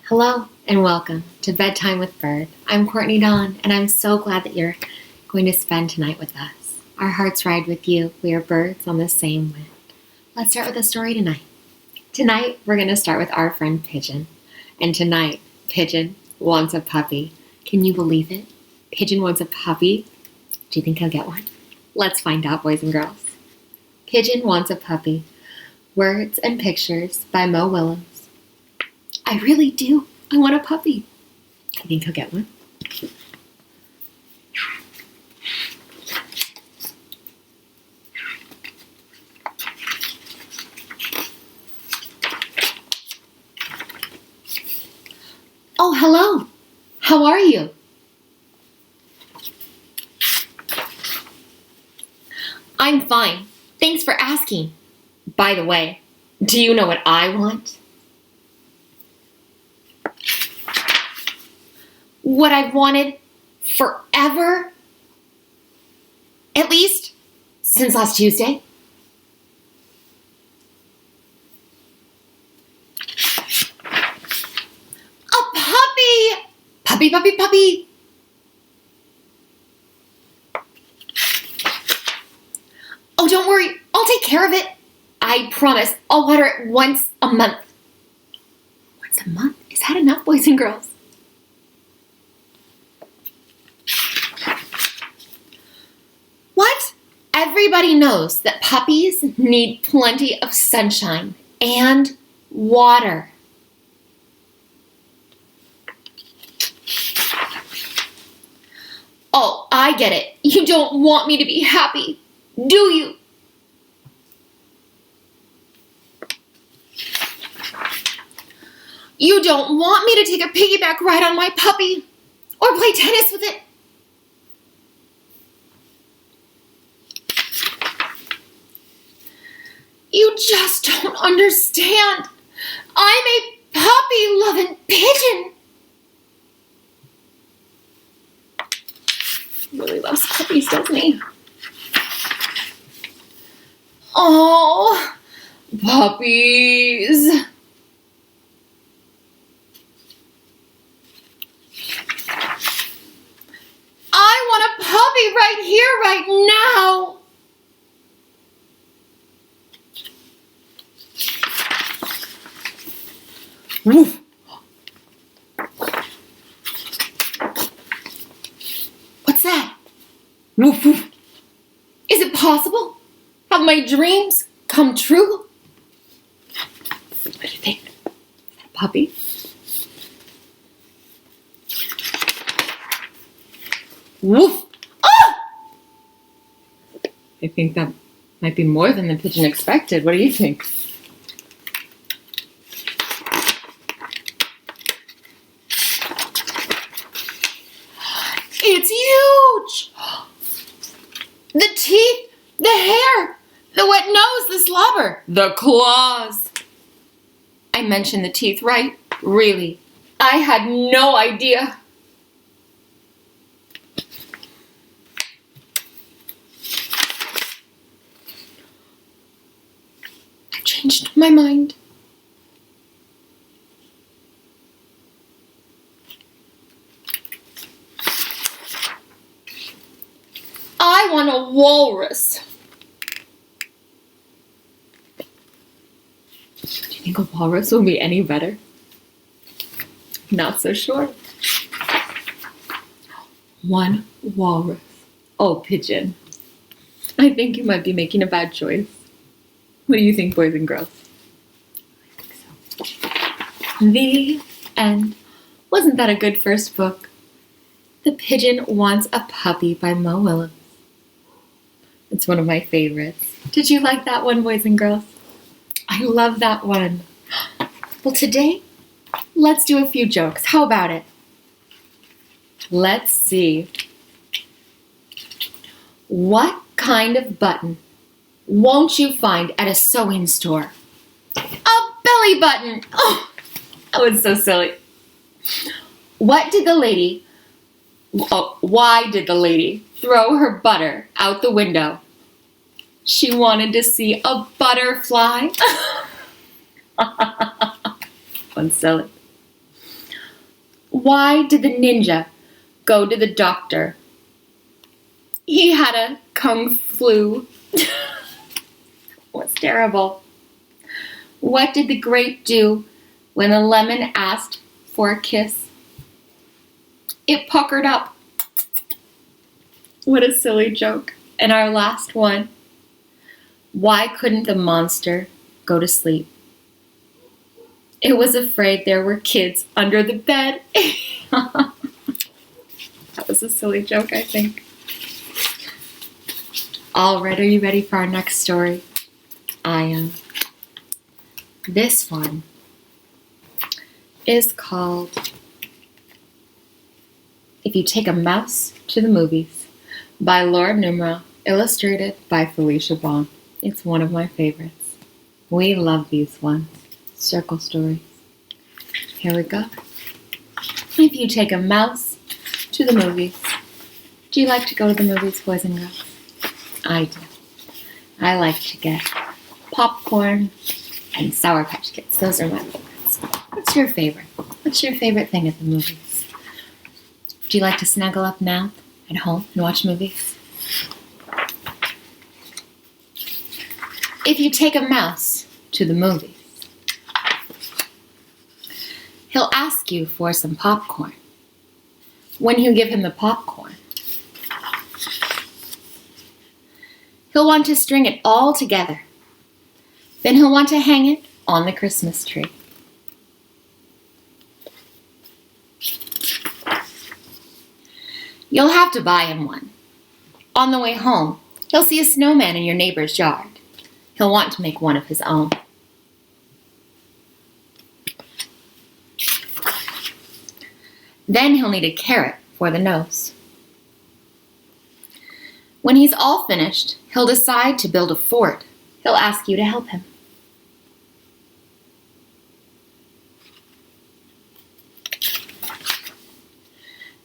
Hello and welcome to Bedtime with Bird. I'm Courtney Dawn, and I'm so glad that you're going to spend tonight with us. Our hearts ride with you. We are birds on the same wind. Let's start with a story tonight. Tonight, we're going to start with our friend Pigeon. And tonight, Pigeon wants a puppy. Can you believe it? Pigeon wants a puppy. Do you think he'll get one? Let's find out, boys and girls. Pigeon wants a puppy. Words and Pictures by Mo Willems. I really do. I want a puppy. I think he'll get one. Oh, hello. How are you? I'm fine. Thanks for asking. By the way, do you know what I want? What I've wanted forever, at least since last Tuesday. A puppy! Puppy, puppy, puppy! Oh, don't worry, I'll take care of it. I promise, I'll water it once a month. Once a month? Is that enough, boys and girls? What? Everybody knows that puppies need plenty of sunshine and water. Oh, I get it. You don't want me to be happy, do you? You don't want me to take a piggyback ride on my puppy or play tennis with it. You just don't understand. I'm a puppy-loving pigeon. He really loves puppies, doesn't he? Oh, puppies. I want a puppy right here, right now. Woof. What's that? Woof, woof. Is it possible? Have my dreams come true? What do you think? Is that a puppy? Woof! Ah! I think that might be more than the pigeon expected. What do you think? It's huge! The teeth, the hair, the wet nose, the slobber, the claws. I mentioned the teeth, right? Really? I had no idea. I changed my mind. I want a walrus. Do you think a walrus will be any better? Not so sure. One walrus. Oh, pigeon. I think you might be making a bad choice. What do you think, boys and girls? I think so. The end. Wasn't that a good first book? The Pigeon Wants a Puppy by Mo Willems. It's one of my favorites. Did you like that one, boys and girls? I love that one. Well, today, let's do a few jokes. How about it? Let's see. What kind of button won't you find at a sewing store? A belly button. Oh, that was so silly. Why did the lady throw her butter out the window? She wanted to see a butterfly. Fun silly. Why did the ninja go to the doctor? He had a kung flu. What's terrible? What did the grape do when the lemon asked for a kiss? It puckered up. What a silly joke. And our last one. Why couldn't the monster go to sleep? It was afraid there were kids under the bed. That was a silly joke, I think. All right, are you ready for our next story? I am. This one is called If You Take a Mouse to the Movies by Laura Numero, illustrated by Felicia Baum. It's one of my favorites. We love these ones. Circle stories. Here we go. If you take a mouse to the movies. Do you like to go to the movies, boys and girls? I do. I like to get popcorn and Sour Patch Kids. Those are my favorites. What's your favorite? What's your favorite thing at the movies? Do you like to snuggle up now at home and watch movies? If you take a mouse to the movies, he'll ask you for some popcorn. When you give him the popcorn, he'll want to string it all together. Then he'll want to hang it on the Christmas tree. You'll have to buy him one. On the way home, he'll see a snowman in your neighbor's yard. He'll want to make one of his own. Then he'll need a carrot for the nose. When he's all finished, he'll decide to build a fort. He'll ask you to help him.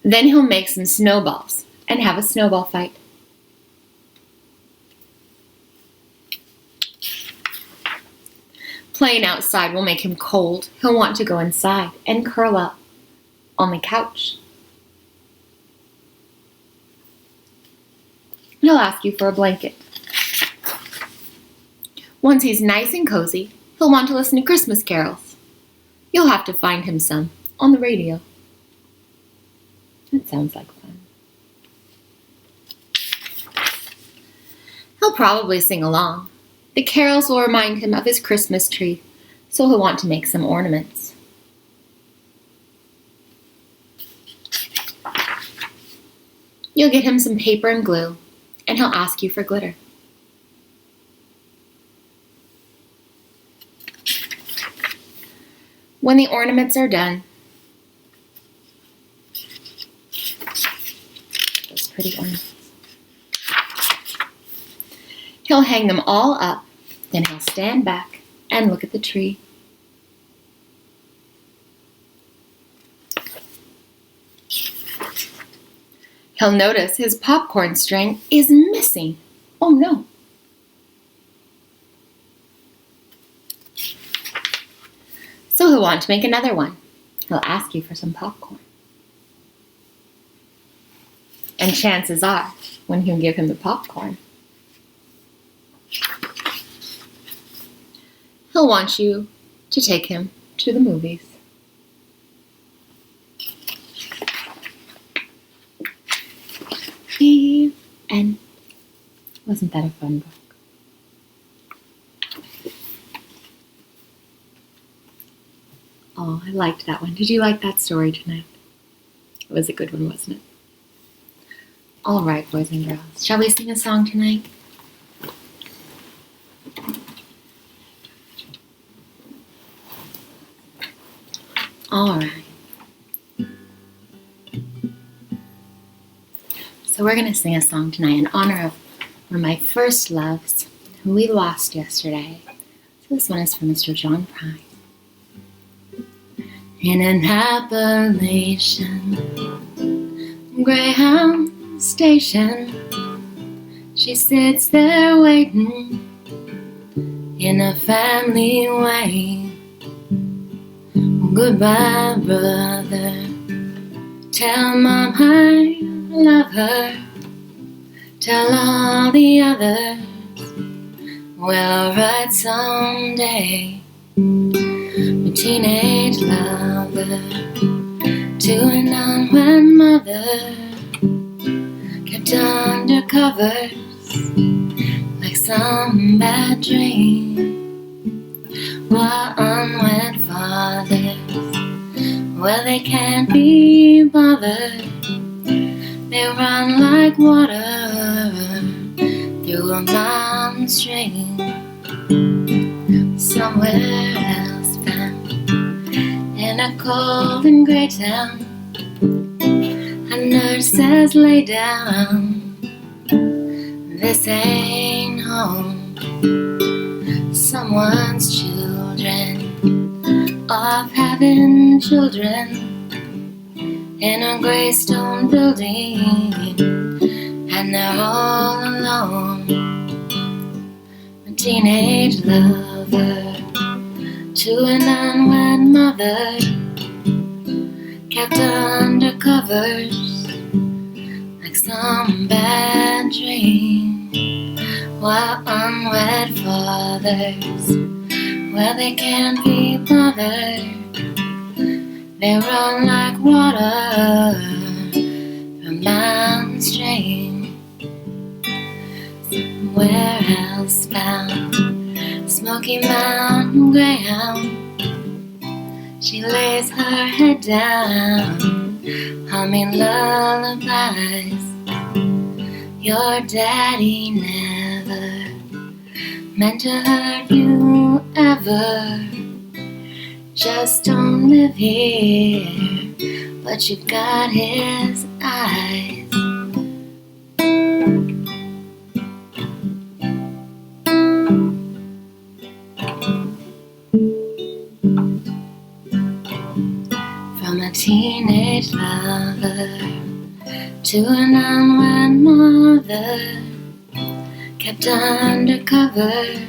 Then he'll make some snowballs and have a snowball fight. Playing outside will make him cold. He'll want to go inside and curl up on the couch. He'll ask you for a blanket. Once he's nice and cozy, he'll want to listen to Christmas carols. You'll have to find him some on the radio. That sounds like fun. He'll probably sing along. The carols will remind him of his Christmas tree, so he'll want to make some ornaments. You'll get him some paper and glue, and he'll ask you for glitter. When the ornaments are done, those pretty ornaments, he'll hang them all up, then he'll stand back and look at the tree. He'll notice his popcorn string is missing. Oh no. So he'll want to make another one. He'll ask you for some popcorn. And chances are, when you give him the popcorn, he'll want you to take him to the movies. The end. Wasn't that a fun book? Oh, I liked that one. Did you like that story tonight? It was a good one, wasn't it? All right, boys and girls. Shall we sing a song tonight? All right. So we're going to sing a song tonight in honor of one of my first loves, who we lost yesterday. So this one is from Mr. John Prine. In an Appalachian Greyhound station, she sits there waiting in a family way. Goodbye, brother, Tell Mom I love her. Tell all the others we're alright someday. A teenage lover, doing on when Mother kept under covers like some bad dream. While unwed fathers, well, they can't be bothered. They run like water through a mountain stream. Somewhere else bound in a cold and gray town, a nurse says lay down, this ain't home. Someone's children off having children in a gray stone building, and they're all alone. A teenage lover to an unwed mother kept under covers like some bad dream. While unwed fathers, well, they can't be bothered. They run like water from mountain stream. Somewhere else bound, Smoky Mountain Greyhound, she lays her head down, humming lullabies. Your daddy never meant to hurt you ever. Just don't live here, but you got his eyes. From a teenage lover to an unwed mother, kept under covers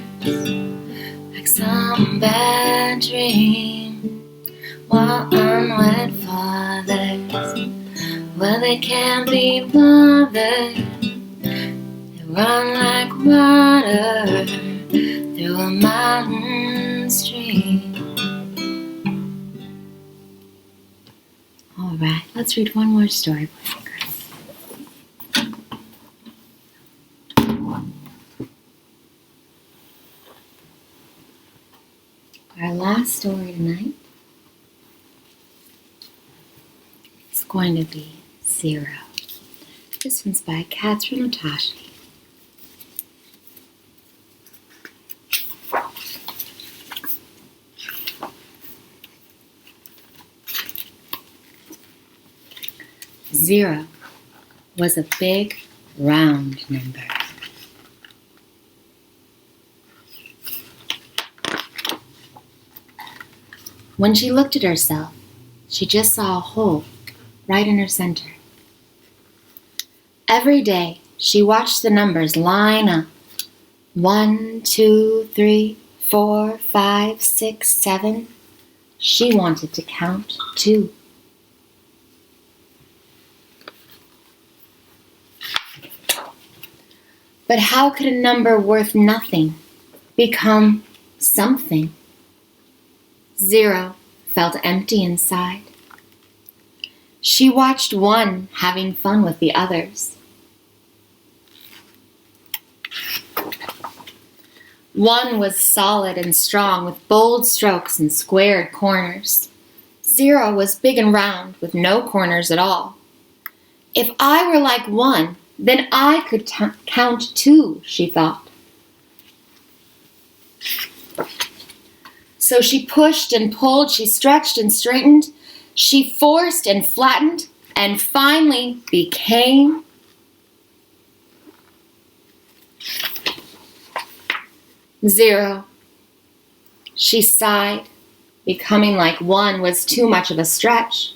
like some bad dream. While unwed fathers, well, they can't be bothered. They run like water through a mountain stream. All right, let's read one more story. Our last story tonight is going to be Zero. This one's by Katherine Otoshi. Zero was a big, round number. When she looked at herself, she just saw a hole right in her center. Every day, she watched the numbers line up. 1, 2, 3, 4, 5, 6, 7. She wanted to count 2. But how could a number worth nothing become something? Zero felt empty inside. She watched 1 having fun with the others. 1 was solid and strong with bold strokes and squared corners. 0 was big and round with no corners at all. If I were like 1, then I could count 2, she thought. So she pushed and pulled, she stretched and straightened, she forced and flattened, and finally became 0. She sighed. Becoming like 1 was too much of a stretch.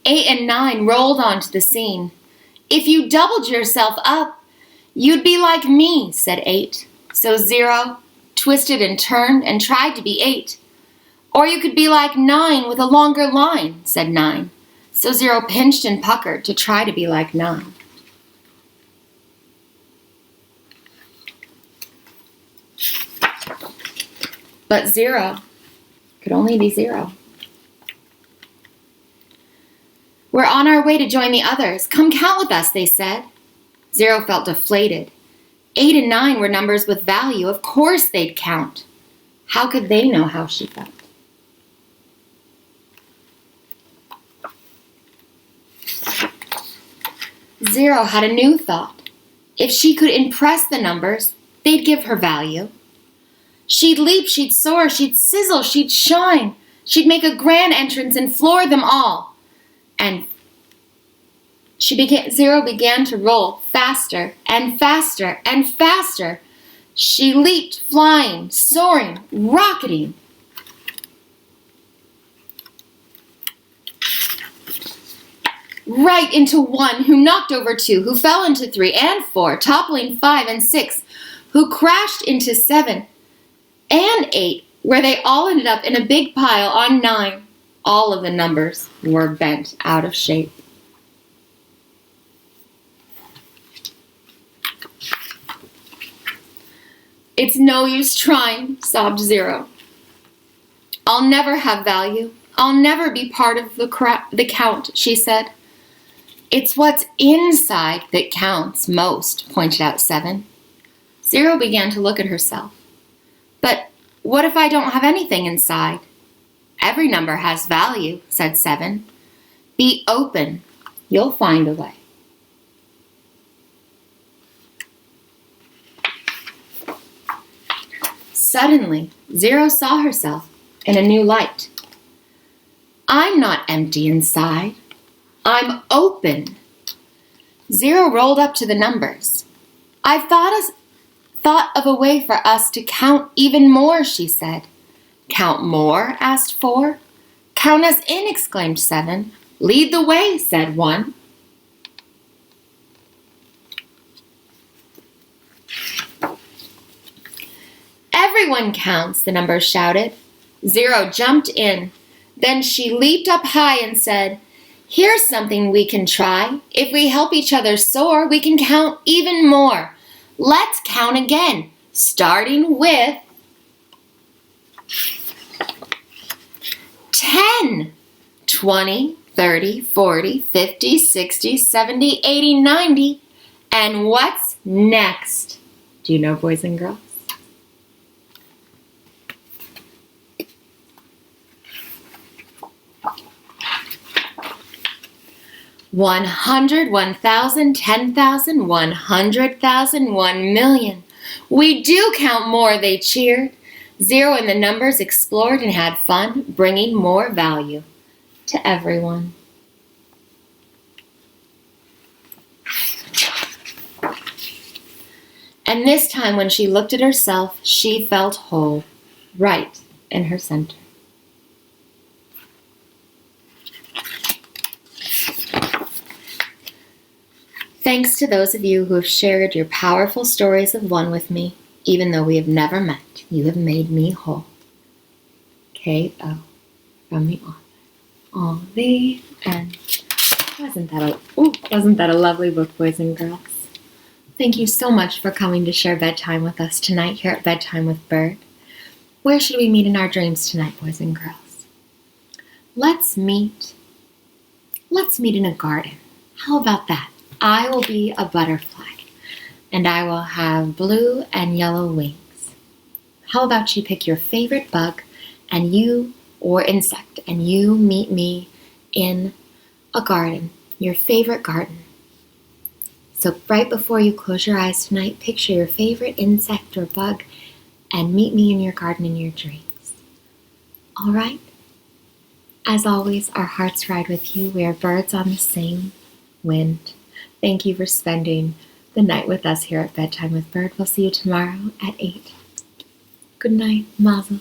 8 and 9 rolled onto the scene. If you doubled yourself up, you'd be like me, said 8. So 0 twisted and turned and tried to be 8. Or you could be like 9 with a longer line, said 9. So 0 pinched and puckered to try to be like 9. But 0 could only be 0. We're on our way to join the others. Come count with us, they said. 0 felt deflated. 8 and 9 were numbers with value. Of course they'd count. How could they know how she felt? Zero had a new thought. If she could impress the numbers, they'd give her value. She'd leap, she'd soar, she'd sizzle, she'd shine. She'd make a grand entrance and floor them all. And Zero began to roll faster and faster and faster. She leaped, flying, soaring, rocketing. Right into 1, who knocked over 2, who fell into 3 and 4, toppling 5 and 6, who crashed into 7 and 8, where they all ended up in a big pile on 9. All of the numbers were bent out of shape. It's no use trying, sobbed 0. I'll never have value. I'll never be part of the count, she said. It's what's inside that counts most, pointed out 7. 0 began to look at herself. But what if I don't have anything inside? Every number has value, said 7. Be open. You'll find a way. Suddenly, 0 saw herself in a new light. I'm not empty inside. I'm open. 0 rolled up to the numbers. I've thought of a way for us to count even more, she said. Count more? Asked 4. Count us in, exclaimed 7. Lead the way, said 1. Everyone counts, the numbers shouted. 0 jumped in. Then she leaped up high and said, Here's something we can try. If we help each other soar, we can count even more. Let's count again, starting with 10, 20, 30, 40, 50, 60, 70, 80, 90. And what's next? Do you know, boys and girls? 100, 1,000, 10,000, 100,000, 1,000,000. We do count more, they cheered. 0 and the numbers explored and had fun, bringing more value to everyone. And this time when she looked at herself, she felt whole, right in her center. Thanks to those of you who have shared your powerful stories of one with me, even though we have never met, you have made me whole. K.O. from the author. All the end. Wasn't that a lovely book, boys and girls? Thank you so much for coming to share bedtime with us tonight here at Bedtime with Bird. Where should we meet in our dreams tonight, boys and girls? Let's meet in a garden. How about that? I will be a butterfly, and I will have blue and yellow wings. How about you pick your favorite bug or insect, and you meet me in a garden, your favorite garden. So right before you close your eyes tonight, picture your favorite insect or bug, and meet me in your garden in your dreams. All right? As always, our hearts ride with you. We are birds on the same wind. Thank you for spending the night with us here at Bedtime with Bird. We'll see you tomorrow at 8. Good night, Mazel.